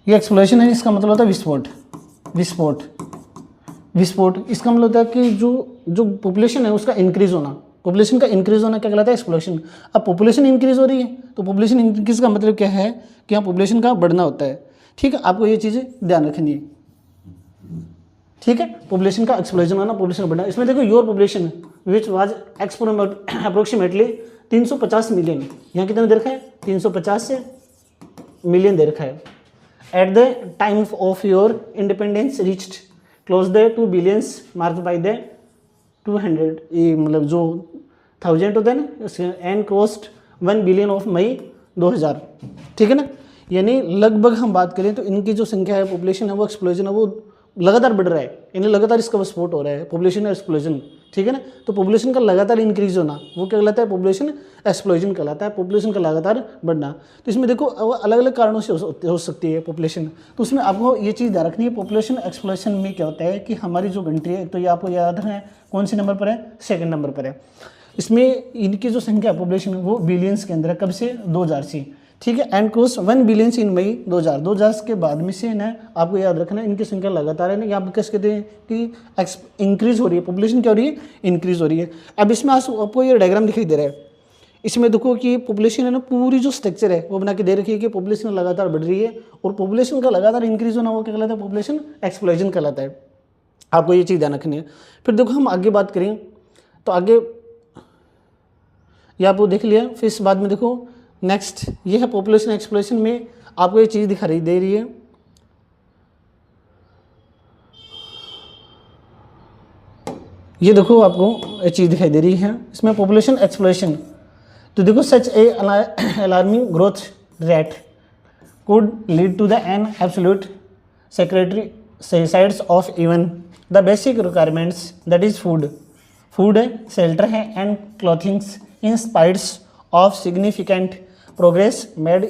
ये एक्सप्लोजन है, इसका मतलब होता है विस्फोट। विस्फोट विस्फोट इसका मतलब होता है कि जो पॉपुलेशन है उसका इंक्रीज होना, पॉपुलेशन का इंक्रीज होना क्या कहलाता है? एक्सप्लोजन। अब पॉपुलेशन इंक्रीज हो रही है तो पॉपुलेशन इंक्रीज का मतलब क्या है कि यहाँ पॉपुलेशन का बढ़ना होता है। ठीक है, आपको ये चीज़ें ध्यान रखनी है। ठीक है, पॉपुलेशन का एक्सप्लोजन होना, पॉपुलेशन का बढ़ना। इसमें देखो your population which was approximately 350 million, यहाँ कितने दे रखा है? 350 से मिलियन दे रखा है। At the time of your independence reached close the 2 billions marked by the 200, ये मतलब जो 1000 होता है ना, and crossed 1 billion of May 2000। ठीक है ना, यानी लगभग हम बात करें तो इनकी जो संख्या है, पॉपुलेशन है, वो एक्सप्लोजन है, वो लगातार बढ़ रहा है, यानी लगातार इसका विस्फोट हो रहा है, पॉपुलेशन एक्सप्लोजन। ठीक है ना, तो पॉपुलेशन का लगातार इंक्रीज होना वो क्या कहलाता है? पॉपुलेशन एक्सप्लोजन कहलाता है, पॉपुलेशन का लगातार बढ़ना। तो इसमें देखो अलग अलग कारणों से हो सकती है पॉपुलेशन, तो उसमें आपको ये चीज़ ध्यान रखनी है। पॉपुलेशन एक्सप्लोजन में क्या होता है कि हमारी जो कंट्री है, तो ये आपको याद रखना है कौन से नंबर पर है? 2nd नंबर पर है। इसमें इनकी जो संख्या पॉपुलेशन है वो बिलियंस के अंदर है। कब से? 2000 से। ठीक है, एंड क्रॉस 1 बिलियन इन मई 2000 के बाद में से ना आपको याद रखना है इनकी संख्या लगातार है ना, यहाँ पर कैसे कहते हैं कि इंक्रीज हो रही है, पॉपुलेशन क्या हो रही है? इंक्रीज हो रही है। अब इसमें आपको ये डायग्राम दिखाई दे रहा है, इसमें देखो कि पॉपुलेशन है ना, पूरी जो स्ट्रक्चर है वो बना के दे रखी है कि पॉपुलेशन लगातार बढ़ रही है, और पॉपुलेशन का लगातार इंक्रीज होना वो क्या कहलाता है? पॉपुलेशन एक्सप्लोजन कहलाता है। आपको ये चीज़ ध्यान रखनी है। फिर देखो हम आगे बात करें तो आगे ये आपको देख लिया, फिर इस बाद में देखो नेक्स्ट ये है पॉपुलेशन एक्सप्लोजन में आपको ये चीज़ दिखाई दे रही है। ये देखो आपको ये चीज़ दिखाई दे रही है, इसमें पॉपुलेशन एक्सप्लोजन। तो देखो such a alarming growth rate could lead to the an absolute sacrifice of even the basic requirements, that is food, shelter है and clothing, in spite of significant progress made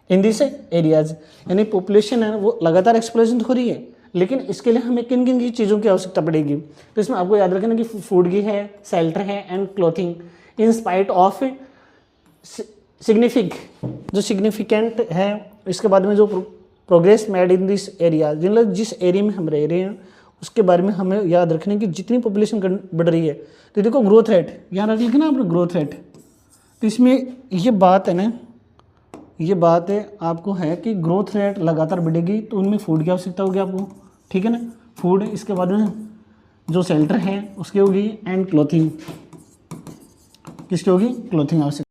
in these areas। यानी population है वो लगातार explosion हो रही है, लेकिन इसके लिए हमें किन किन की चीज़ों की आवश्यकता पड़ेगी? तो इसमें आपको याद रखना कि फूड की है, शेल्टर है and clothing, in spite of significant है। इसके बाद में जो progress made in this area, जिस एरिया में हम रह रहे हैं उसके बारे में हमें याद रखने की जितनी पॉपुलेशन बढ़ रही है। तो देखो ग्रोथ रेट यहाँ रख लिखना आपने, ग्रोथ रेट। तो इसमें ये बात है ना, ये बात है आपको है कि ग्रोथ रेट लगातार बढ़ेगी तो उनमें फूड की आवश्यकता होगी आपको। ठीक है ना, फूड, इसके बाद में जो शेल्टर है उसकी होगी, एंड क्लोथिंग, किसकी होगी? क्लोथिंग आवश्यक।